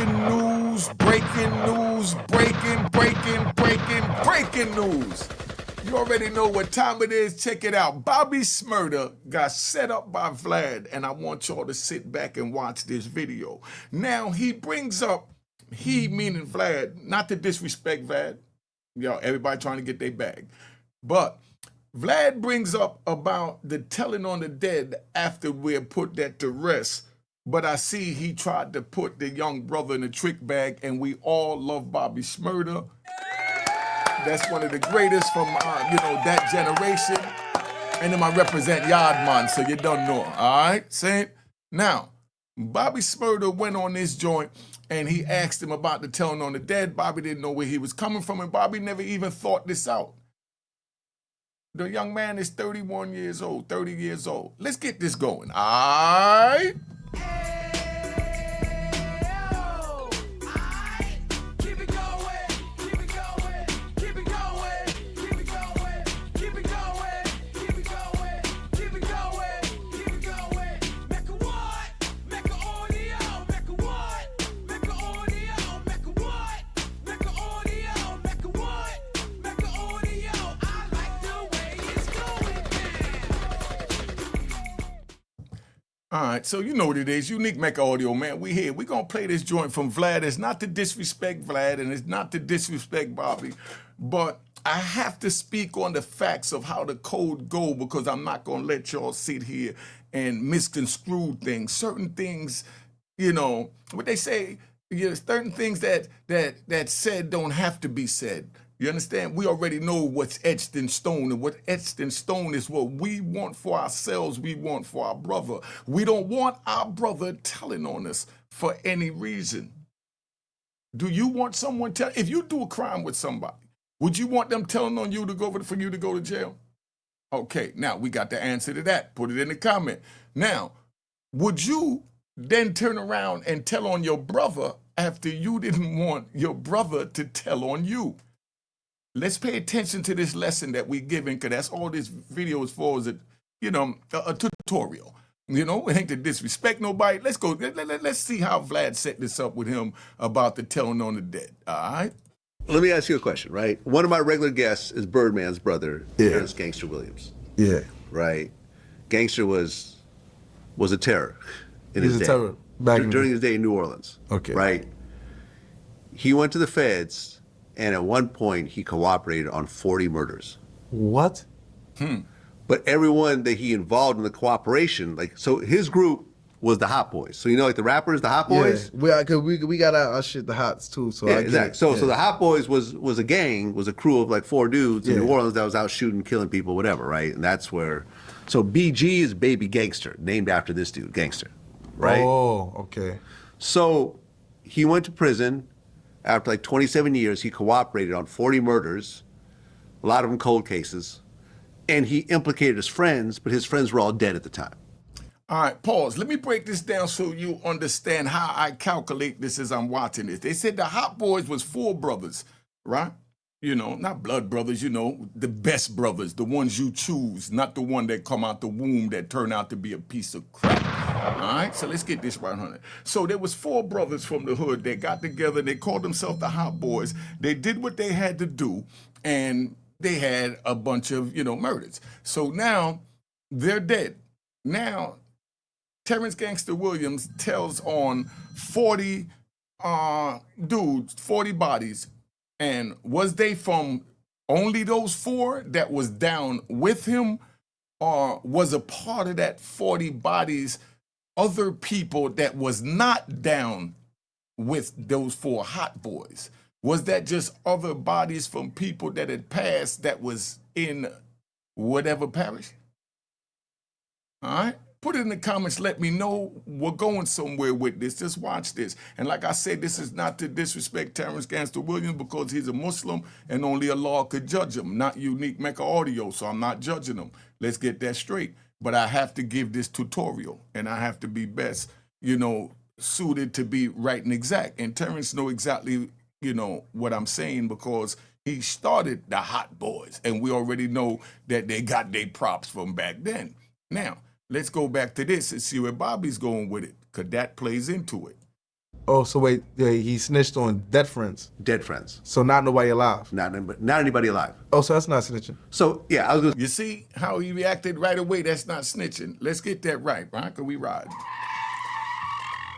breaking news, breaking news, breaking news. You already know what time it is. Check it out. Bobby Shmurda got set up by Vlad, and I want y'all to sit back and watch this video. Now, he brings up, he meaning Vlad, not to disrespect Vlad. Y'all, everybody trying to get their bag. But Vlad brings up about the telling on the dead after we're put that to rest. But I see he tried to put the young brother in a trick bag, and we all love Bobby Shmurda. That's one of the greatest from, that generation. And then I represent Yardman, so you don't know. All right, Saint? Now, Bobby Shmurda went on this joint, and he asked him about the telling on the dead. Bobby didn't know where he was coming from, and Bobby never even thought this out. The young man is 31 years old, 30 years old. Let's get this going, all right? All right, so you know what it is. Unique Mecca Audio, man. We here. We're going to play this joint from Vlad. It's not to disrespect Vlad, and it's not to disrespect Bobby, but I have to speak on the facts of how the code go, because I'm not going to let y'all sit here and misconstrue things. Certain things, what they say, certain things that said don't have to be said. You understand? We already know what's etched in stone, and what etched in stone is what we want for ourselves, we want for our brother. We don't want our brother telling on us for any reason. Do you want someone if you do a crime with somebody, would you want them telling on you for you to go to jail? Okay, now we got the answer to that. Put it in the comment. Now, would you then turn around and tell on your brother after you didn't want your brother to tell on you? Let's pay attention to this lesson that we're giving, because that's all this video is for, is a tutorial. It ain't to disrespect nobody. Let's go. Let's see how Vlad set this up with him about the telling on the dead. All right? Let me ask you a question, right? One of my regular guests is Birdman's brother, Terrence Gangsta Williams. Yeah. Right? Gangster was a terror in his day. He was a terror back during his day in New Orleans. Okay. Right? He went to the feds, and at one point, he cooperated on 40 murders. What? But everyone that he involved in the cooperation, so his group was the Hot Boys. So the rappers, the Hot Boys? Yeah, cause we got our shit, the Hots, too. So yeah, exactly. So the Hot Boys was a gang, was a crew of 4 dudes in New Orleans that was out shooting, killing people, whatever, right? And that's where, so BG is Baby Gangster, named after this dude, Gangster, right? Oh, okay. So he went to prison. After 27 years, he cooperated on 40 murders, a lot of them cold cases, and he implicated his friends, but his friends were all dead at the time. All right, pause. Let me break this down so you understand how I calculate this as I'm watching this. They said the Hot Boys was 4 brothers, right? Not blood brothers, the best brothers, the ones you choose, not the one that come out the womb that turn out to be a piece of crap. All right, so let's get this right, honey. So there was 4 brothers from the hood. They got together. They called themselves the Hot Boys. They did what they had to do, and they had a bunch of, murders. So now they're dead. Now, Terrence Gangsta Williams tells on 40 dudes, 40 bodies. And was they from only those 4 that was down with him, or was a part of that 40 bodies other people that was not down with those 4 Hot Boys? Was that just other bodies from people that had passed that was in whatever parish? All right? Put it in the comments. Let me know. We're going somewhere with this. Just watch this. And like I said, this is not to disrespect Terrence Gangsta Williams, because he's a Muslim and only Allah could judge him, not Unique Mecca Audio, so I'm not judging him. Let's get that straight. But I have to give this tutorial, and I have to be best, suited to be right and exact. And Terrence know exactly, what I'm saying, because he started the Hot Boys, and we already know that they got their props from back then. Now, let's go back to this and see where Bobby's going with it, because that plays into it. Oh, so wait, yeah, he snitched on dead friends. Dead friends. So not nobody alive. Not anybody alive. Oh, so that's not snitching. So, yeah, I was going to You see how he reacted right away? That's not snitching. Let's get that right, right? Can we ride?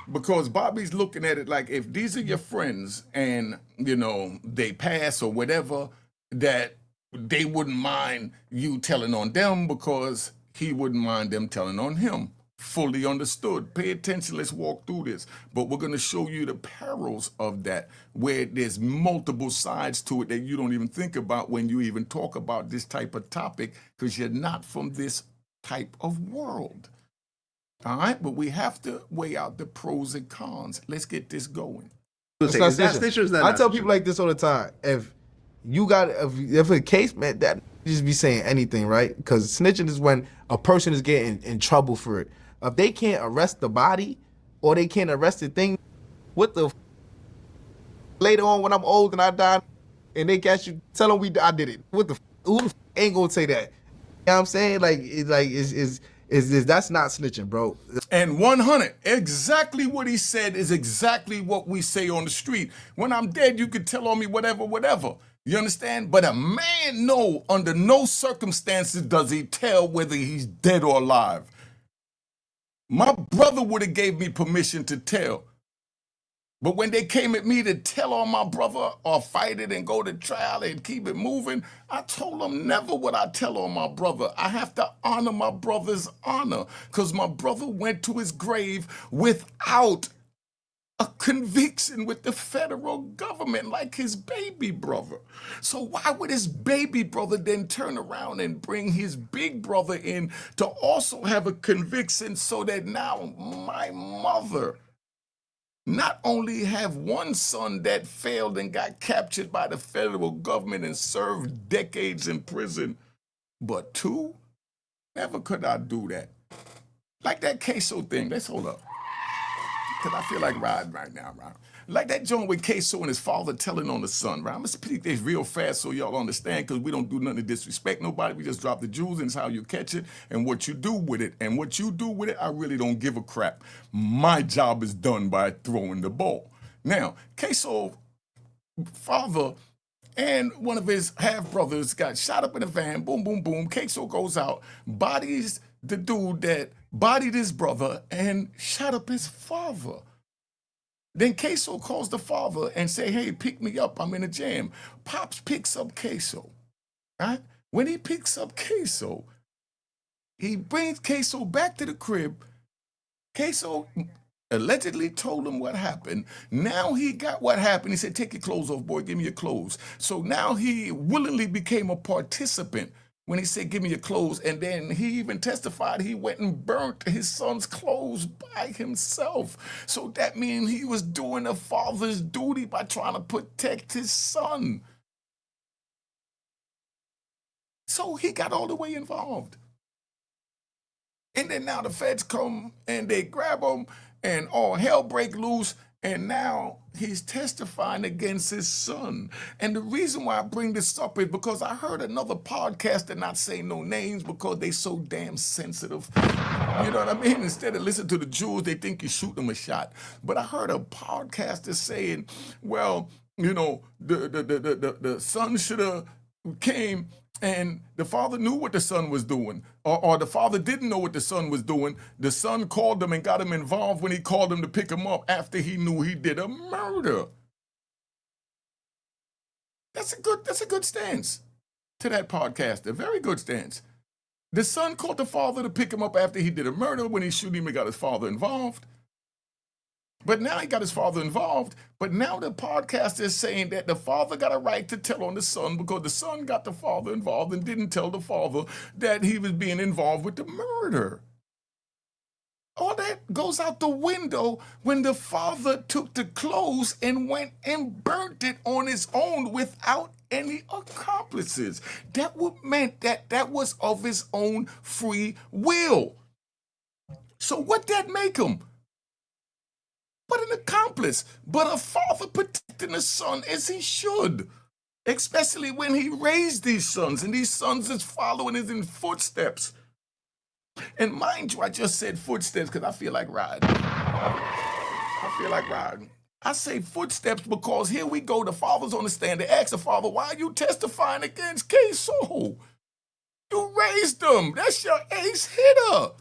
Because Bobby's looking at it like if these are your friends and, you know, they pass or whatever, that they wouldn't mind you telling on them because he wouldn't mind them telling on him. Fully understood. Pay attention. Let's walk through this. But we're going to show you the perils of that, where there's multiple sides to it that you don't even think about when you even talk about this type of topic, because you're not from this type of world. All right? But we have to weigh out the pros and cons. Let's get this going. It's say, not is that snitching. snitch or is that I not tell snitching? people like this all the time. If a case, man, that you just be saying anything, right? Because snitching is when a person is getting in trouble for it. If they can't arrest the body or they can't arrest the thing, what the later on when I'm old and I die and they catch you, tell them I did it. What the who the ain't gonna say that? You know what I'm saying? That's not snitching, bro. And 100, exactly what he said is exactly what we say on the street. When I'm dead, you could tell on me whatever, whatever. You understand? But a man, no, under no circumstances does he tell whether he's dead or alive. My brother would have gave me permission to tell. But when they came at me to tell on my brother or fight it and go to trial and keep it moving, I told them never would I tell on my brother. I have to honor my brother's honor because my brother went to his grave without a conviction with the federal government like his baby brother. So why would his baby brother then turn around and bring his big brother in to also have a conviction so that now my mother not only have one son that failed and got captured by the federal government and served decades in prison, but two? Never could I do that. Like that queso thing. Let's hold up. Because I feel like riding right now, right? Like that joint with queso and his father telling on the son, right? I'm going to speak this real fast so y'all understand, because we don't do nothing to disrespect nobody. We just drop the jewels, and it's how you catch it and what you do with it. And what you do with it, I really don't give a crap. My job is done by throwing the ball. Now, queso father and one of his half-brothers got shot up in a van, boom, boom, boom. Queso goes out, bodies the dude that bodied his brother and shot up his father. Then Queso calls the father and say, hey, pick me up, I'm in a jam. Pops picks up Queso, right? When he picks up Queso, he brings Queso back to the crib. Queso allegedly told him what happened. Now he got what happened. He said, take your clothes off, boy, give me your clothes. So now he willingly became a participant when he said, give me your clothes. And then he even testified he went and burnt his son's clothes by himself. So that means he was doing a father's duty by trying to protect his son. So he got all the way involved. And then now the feds come and they grab him and all hell break loose. And now he's testifying against his son. And the reason why I bring this up is because I heard another podcaster not say no names because they so damn sensitive. You know what I mean? Instead of listen to the jewels, they think you shoot them a shot. But I heard a podcaster saying, well, you know, the son should have came and the father knew what the son was doing, or the father didn't know what the son was doing. The son called them and got him involved when he called him to pick him up after he knew he did a murder. That's a good stance to that podcast. A very good stance. The son called the father to pick him up after he did a murder. When he shot him, he got his father involved. But now he got his father involved. But now the podcast is saying that the father got a right to tell on the son because the son got the father involved and didn't tell the father that he was being involved with the murder. All that goes out the window when the father took the clothes and went and burnt it on his own without any accomplices. That would meant that was of his own free will. So what that make him? But an accomplice, but a father protecting the son as he should, especially when he raised these sons, and these sons is following in footsteps. And mind you, I just said footsteps because I feel like riding. I feel like riding. I say footsteps because here we go. The father's on the stand. They ask the father, why are you testifying against Queso? You raised him. That's your ace hitter.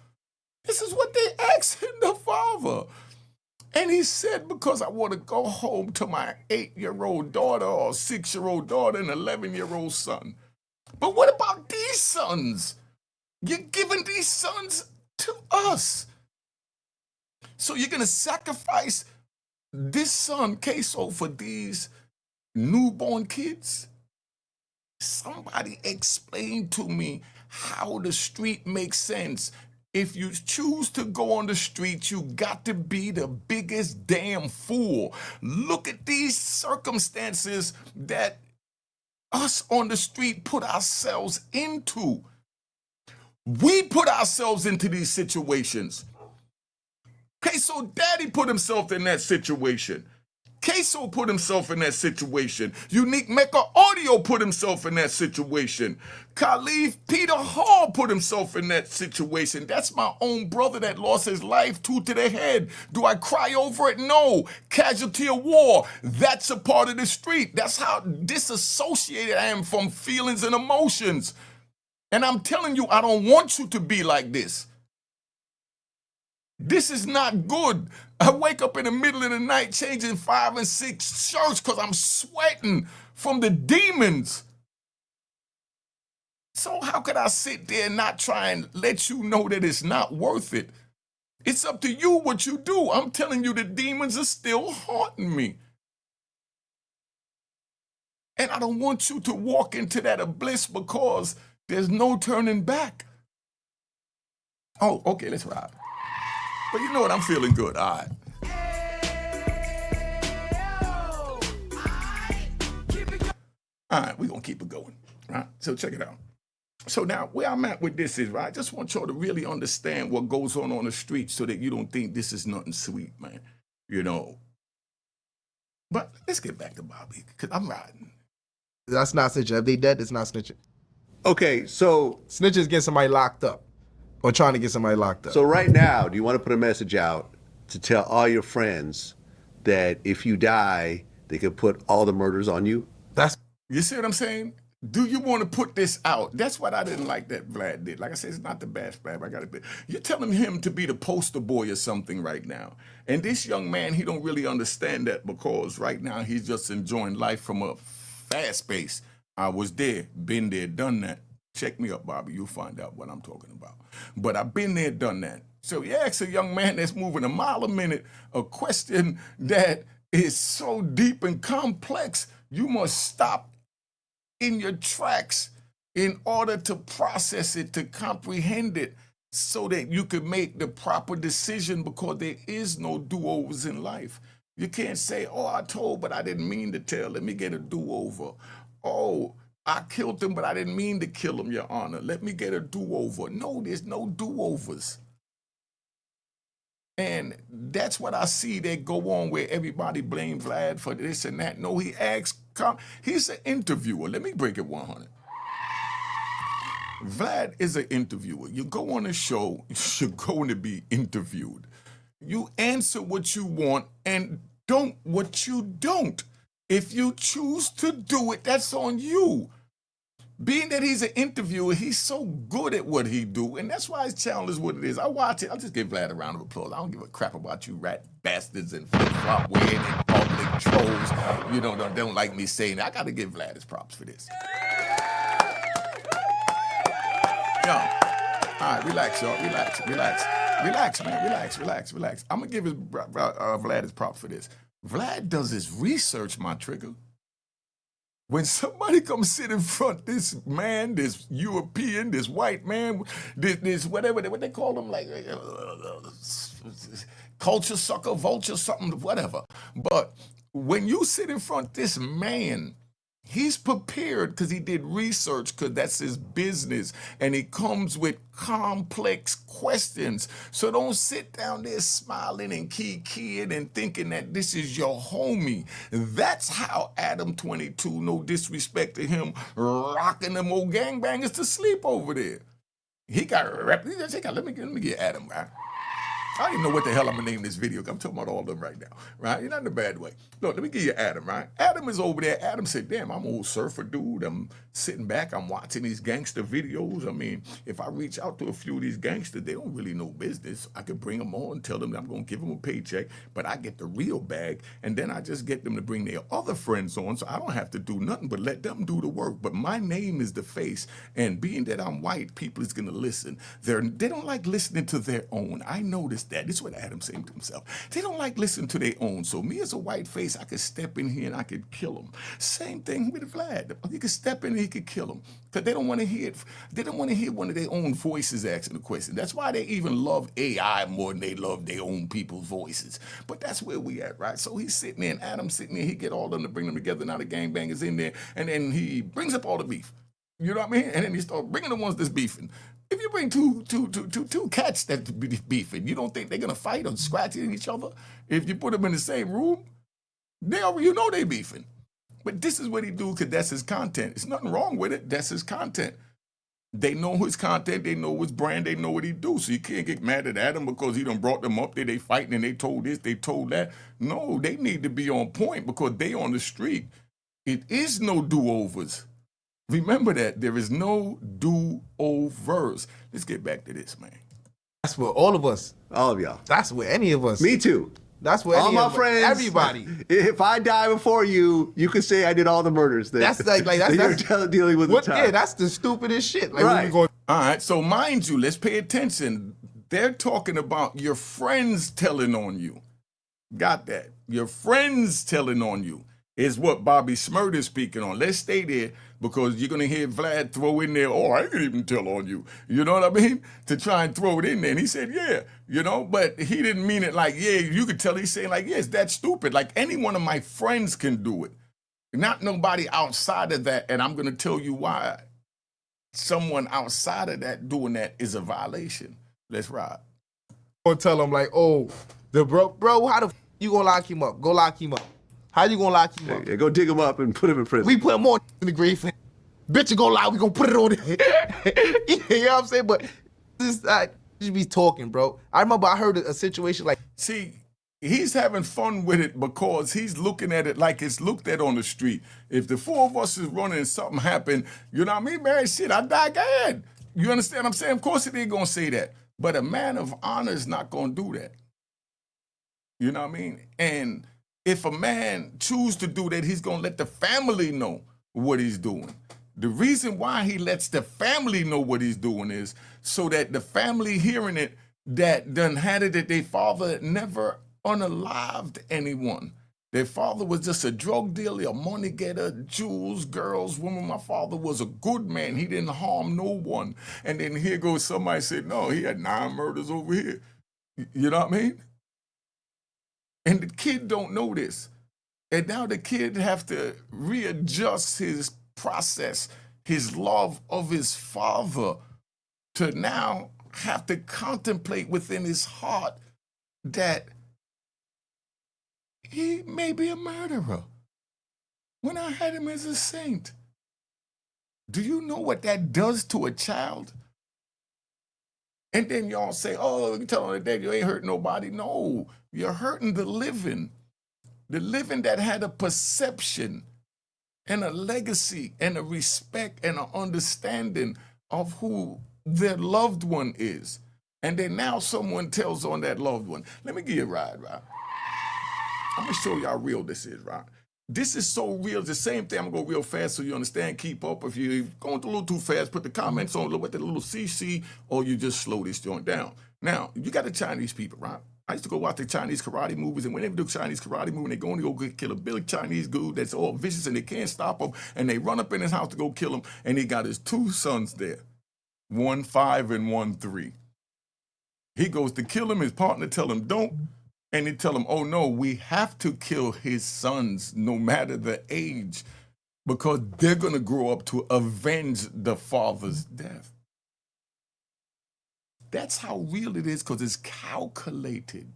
This is what they asked the father. And he said, because I want to go home to my 8-year-old daughter or 6-year-old daughter and 11-year-old son. But what about these sons? You're giving these sons to us. So you're going to sacrifice this son, Queso, for these newborn kids? Somebody explain to me how the street makes sense. If you choose to go on the street, you got to be the biggest damn fool. Look at these circumstances that us on the street put ourselves into. We put ourselves into these situations. Queso Daddy put himself in that situation. Queso put himself in that situation. Unique Mecca Audio put himself in that situation. Khalif Peter Hall put himself in that situation. That's my own brother that lost his life, 2 to the head. Do I cry over it? No. Casualty of war. That's a part of the street. That's how disassociated I am from feelings and emotions. And I'm telling you, I don't want you to be like this. This is not good. I wake up in the middle of the night changing 5 and 6 shirts because I'm sweating from the demons. So how could I sit there and not try and let you know that it's not worth it? It's up to you what you do. I'm telling you the demons are still haunting me. And I don't want you to walk into that bliss because there's no turning back. Oh, okay, let's ride. But you know what? I'm feeling good. All right. All right, we're going to keep it going. Right? So check it out. So now where I'm at with this is, right, I just want y'all to really understand what goes on the street so that you don't think this is nothing sweet, man. You know. But let's get back to Bobby, because I'm riding. That's not snitching. If they dead, it's not snitching. Okay, so Snitching is getting somebody locked up or trying to get somebody locked up. so right now, do you want to put a message out to tell all your friends that if you die, they could put all the murders on you? You see what I'm saying? Do you want to put this out? That's what I didn't like that Vlad did. Like I said, it's not the bad Vlad. I got it. You're telling him to be the poster boy or something right now. And this young man, he don't really understand that because right now he's just enjoying life from a fast pace. I was there, been there, done that. Check me up, Bobby. You'll find out what I'm talking about. But I've been there, done that. So you ask a young man that's moving a mile a minute a question that is so deep and complex, you must stop in your tracks in order to process it, to comprehend it, so that you can make the proper decision because there is no do-overs in life. You can't say, oh, I told, but I didn't mean to tell. Let me get a do-over. Oh, I killed him, but I didn't mean to kill him, Your Honor. Let me get a do-over. No, there's no do-overs. And that's what I see that go on where everybody blame Vlad for this and that. No, he asks, he's an interviewer. Let me break it 100. Vlad is an interviewer. You go on a show, you're going to be interviewed. You answer what you want and don't what you don't. If you choose to do it, that's on you. Being that he's an interviewer, he's so good at what he do, and that's why his channel is what it is. I watch it. I'll just give Vlad a round of applause. I don't give a crap about you rat bastards and flip-flop wearing and public trolls. You know, don't like me saying that. I got to give Vlad his props for this. Yo, all right, relax, y'all. Relax, man. Relax. I'm going to give Vlad his props for this. Vlad does his research, my trigger. When somebody comes sit in front, this man, this European, this white man, this whatever, what they call them, like culture sucker, vulture, something, whatever. But when you sit in front this man, he's prepared because he did research because that's his business. And he comes with complex questions. So don't sit down there smiling and keying and thinking that this is your homie. That's how Adam 22, no disrespect to him, rocking them old gangbangers to sleep over there. He got, let me get Adam, right? I don't even know what the hell I'm gonna name this video. I'm talking about all of them right now, right? Not in a bad way. Look, let me give you Adam, right? Adam is over there. Adam said, damn, I'm an old surfer dude. I'm sitting back, I'm watching these gangster videos. I mean, if I reach out to a few of these gangsters, they don't really know business. I could bring them on, tell them that I'm gonna give them a paycheck, but I get the real bag, and then I just get them to bring their other friends on, so I don't have to do nothing but let them do the work. But my name is the face, and being that I'm white, people is gonna listen. They don't like listening to their own. I noticed that. This is what Adam's saying to himself. They don't like listening to their own. So me as a white face, I could step in here and I could kill them. Same thing with Vlad. He could step in and he could kill them. Because they don't want to hear it. They don't want to hear one of their own voices asking the question. That's why they even love AI more than they love their own people's voices. But that's where we at, right? So he's sitting there and Adam's sitting there. He get all of them to bring them together. Now the gangbangers in there. And then he brings up all the beef. You know what I mean? And then he starts bringing the ones that's beefing. If you bring two cats that's beefing, you don't think they're gonna fight or scratch at each other? If you put them in the same room, you know they beefing. But this is what he do because that's his content. There's nothing wrong with it. That's his content. They know his content. They know his brand. They know what he do. So you can't get mad at Adam because he done brought them up there. They fighting and they told this, they told that. No, they need to be on point because they on the street. It is no do-overs. Remember that. There is no do-overs. Let's get back to this, man. That's what all of us. All of y'all. That's what any of us. Me too. That's what all any my of friends. Everybody. If I die before you, you can say I did all the murders. That's like that's you're dealing with the time. Yeah, that's the stupidest shit. Like, right. All right. So mind you, let's pay attention. They're talking about your friends telling on you. Got that? Your friends telling on you is what Bobby Shmurda is speaking on. Let's stay there because you're going to hear Vlad throw in there, oh, I could even tell on you. You know what I mean? To try and throw it in there. And he said, yeah, you know, but he didn't mean it like, yeah, you could tell. He's saying like, yes, that's stupid. Like any one of my friends can do it. Not nobody outside of that. And I'm going to tell you why someone outside of that doing that is a violation. Let's ride. Or tell him like, oh, the bro, how the f you going to lock him up? Go lock him up. How you gonna lock him up? Yeah, go dig him up and put him in prison. We put more in the grave. Bitch, you gonna lie, we gonna put it on there. You know what I'm saying? But this, you be talking, bro. I remember I heard a situation like... See, he's having fun with it because he's looking at it like it's looked at on the street. If the four of us is running and something happened, you know what I mean? Man, shit, I die, go ahead. You understand what I'm saying? Of course he ain't gonna say that. But a man of honor is not gonna do that. You know what I mean? And if a man chooses to do that, he's gonna let the family know what he's doing. The reason why he lets the family know what he's doing is so that the family hearing it that done had it that their father never unalived anyone. Their father was just a drug dealer, a money getter, jewels, girls, women. My father was a good man. He didn't harm no one. And then here goes somebody said, no, he had 9 murders over here. You know what I mean? And the kid don't know this. And now the kid have to readjust his process, his love of his father, to now have to contemplate within his heart that he may be a murderer when I had him as a saint. Do you know what that does to a child? And then y'all say, oh, you tell him that you ain't hurt nobody. No, you're hurting the living that had a perception and a legacy and a respect and an understanding of who their loved one is. And then now someone tells on that loved one. Let me give you a ride, right? I'm gonna show you how real this is, right? This is so real. It's the same thing. I'm gonna go real fast so you understand. Keep up. If you're going a little too fast, put the comments on with the little CC, or you just slow this joint down. Now, you got the Chinese people, right? I used to go watch the Chinese karate movies, and when they do Chinese karate movie, they go and go kill a big Chinese dude that's all vicious, and they can't stop him, and they run up in his house to go kill him, and he got his 2 sons there, 1 5 and 1 3. He goes to kill him. His partner tell him don't. And they tell him, oh no, we have to kill his sons no matter the age because they're going to grow up to avenge the father's death. That's how real it is because it's calculated.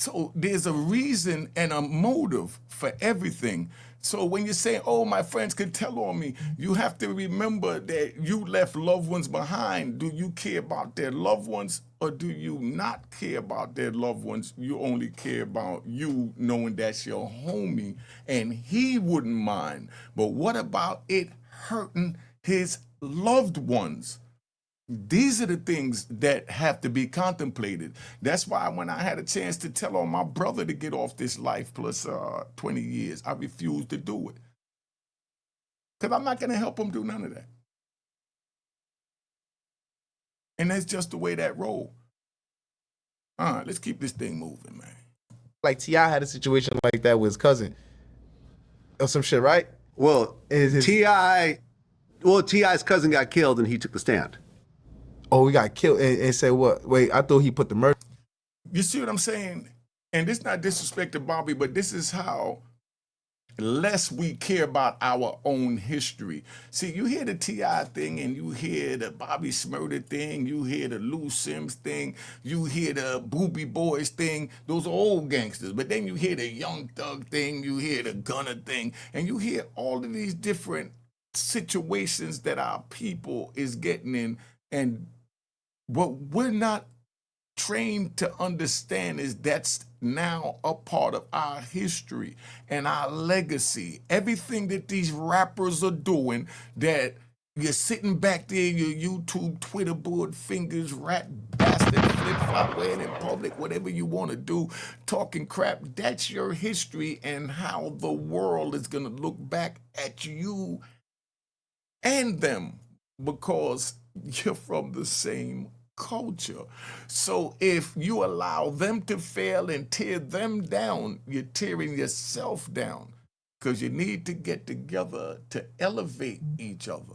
So there's a reason and a motive for everything. So when you say, oh, my friends could tell on me, you have to remember that you left loved ones behind. Do you care about their loved ones, or do you not care about their loved ones? You only care about you, knowing that's your homie and he wouldn't mind. But what about it hurting his loved ones? These are the things that have to be contemplated. That's why when I had a chance to tell on my brother to get off this life plus 20 years, I refused to do it. Because I'm not going to help him do none of that. And that's just the way that roll. All right, let's keep this thing moving, man. Like T.I. had a situation like that with his cousin or some shit, right? Well, His- T.I.'s cousin got killed and he took the stand. Oh, he got killed and said what? Wait, I thought he put the murder. You see what I'm saying? And this not disrespect to Bobby, but this is how less we care about our own history. See, you hear the T.I. thing and you hear the Bobby Shmurda thing, you hear the Lou Sims thing, you hear the Booby Boys thing. Those are old gangsters. But then you hear the Young Thug thing, you hear the Gunner thing, and you hear all of these different situations that our people is getting in. And what we're not trained to understand is that's now a part of our history and our legacy. Everything that these rappers are doing, that you're sitting back there, your YouTube, Twitter board, fingers, rat bastard, flip-flop, wearing in public, whatever you want to do, talking crap, that's your history and how the world is going to look back at you and them, because you're from the same culture. So if you allow them to fail and tear them down, you're tearing yourself down, because you need to get together to elevate each other,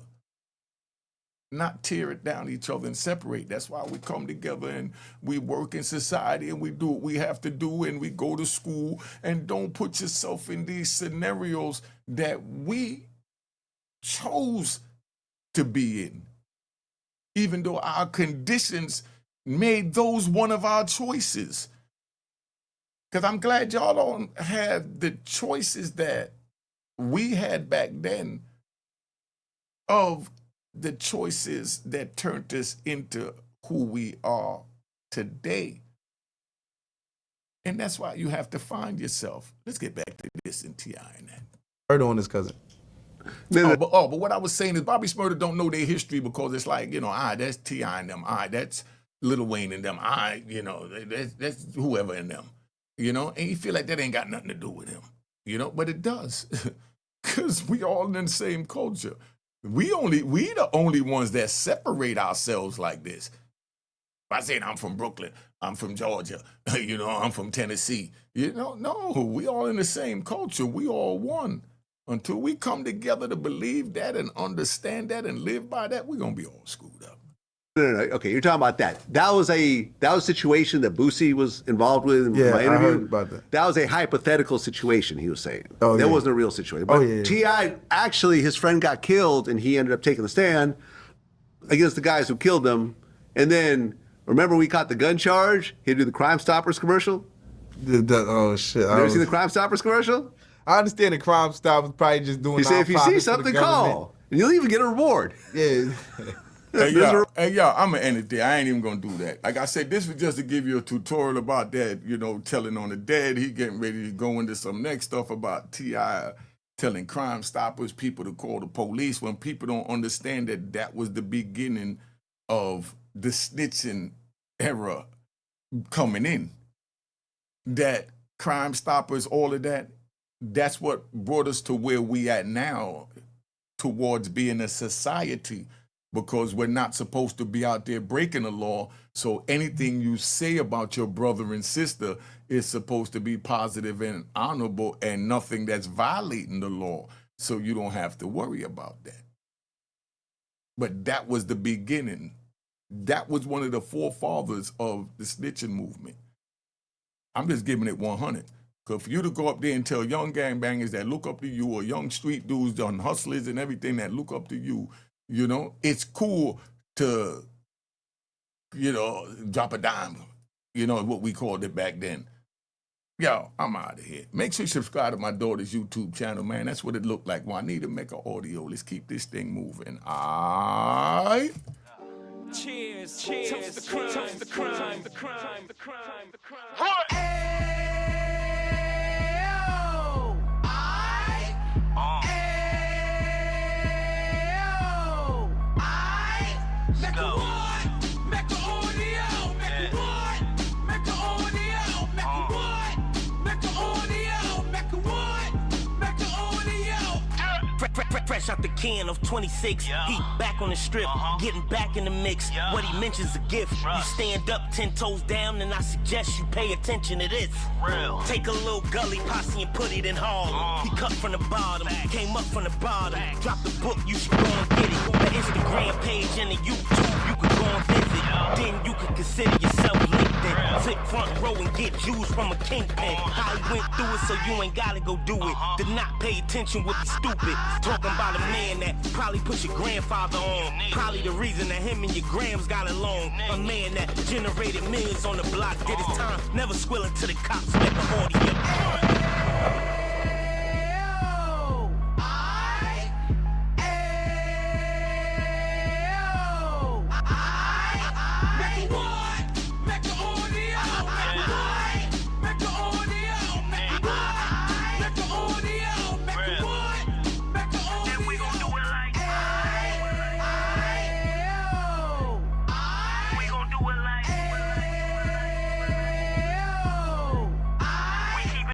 not tear it down each other and separate. That's why we come together and we work in society and we do what we have to do and we go to school. And don't put yourself in these scenarios that we chose to be in, even though our conditions made those one of our choices. Because I'm glad y'all don't have the choices that we had back then, of the choices that turned us into who we are today. And that's why you have to find yourself. Let's get back to this and T.I. and that. Murder on his cousin. But what I was saying is Bobby Shmurda don't know their history, because it's like, that's T.I. and them, that's Lil Wayne and them, that's whoever in them, and you feel like that ain't got nothing to do with him, but it does, because we all in the same culture. We the only ones that separate ourselves like this. By saying I'm from Brooklyn, I'm from Georgia, I'm from Tennessee, no, we all in the same culture. We all one. Until we come together to believe that and understand that and live by that, we're gonna be all screwed up. No. Okay, you're talking about that. That was a situation that Boosie was involved with in Yeah, my interview. I heard about that. That was a hypothetical situation, he was saying. Oh, that yeah. wasn't a real situation. But yeah. T.I., actually, his friend got killed, and he ended up taking the stand against the guys who killed him. And then, remember we caught the gun charge? He did the Crime Stoppers commercial? Oh, shit. You ever seen the Crime Stoppers commercial? I understand the Crime Stoppers probably just doing He said, if you see something, call. And you'll even get a reward. Yeah. Hey, y'all, I'm gonna end it there. I ain't even gonna do that. Like I said, this was just to give you a tutorial about that, telling on the dead. He getting ready to go into some next stuff about T.I. telling Crime Stoppers people to call the police, when people don't understand that that was the beginning of the snitching era coming in. That Crime Stoppers, all of that, that's what brought us to where we at now, towards being a society, because we're not supposed to be out there breaking the law. So anything you say about your brother and sister is supposed to be positive and honorable, and nothing that's violating the law. So you don't have to worry about that. But that was the beginning. That was one of the forefathers of the snitching movement. I'm just giving it 100. Because for you to go up there and tell young gangbangers that look up to you, or young street dudes, young hustlers and everything that look up to you, it's cool to, drop a dime, what we called it back then. Yo, I'm out of here. Make sure you subscribe to my daughter's YouTube channel, man. That's what it looked like. Juanita Mecca Audio. Let's keep this thing moving. All right. Cheers, cheers, toast the crime, toast the crime, the crime, the crime, the crime. Fresh out the can of 26, he back on the strip, getting back in the mix. What he mentions a gift. You stand up 10 toes down, and I suggest you pay attention to this. Real. Take a little gully posse and put it in Harlem. He cut from the bottom, came up from the bottom. Drop the book, you should go and get it. The Instagram page and the YouTube, you could go and visit. Then you could consider yourself LinkedIn. Sit front row and get Jews from a kingpin. How he went through it, so you ain't gotta go do it. Did not pay attention would be stupid. Talking about a man that probably put your grandfather on. Probably the reason that him and your grams got along. A man that generated millions on the block, did his time, never squilling to the cops, Mecca audio.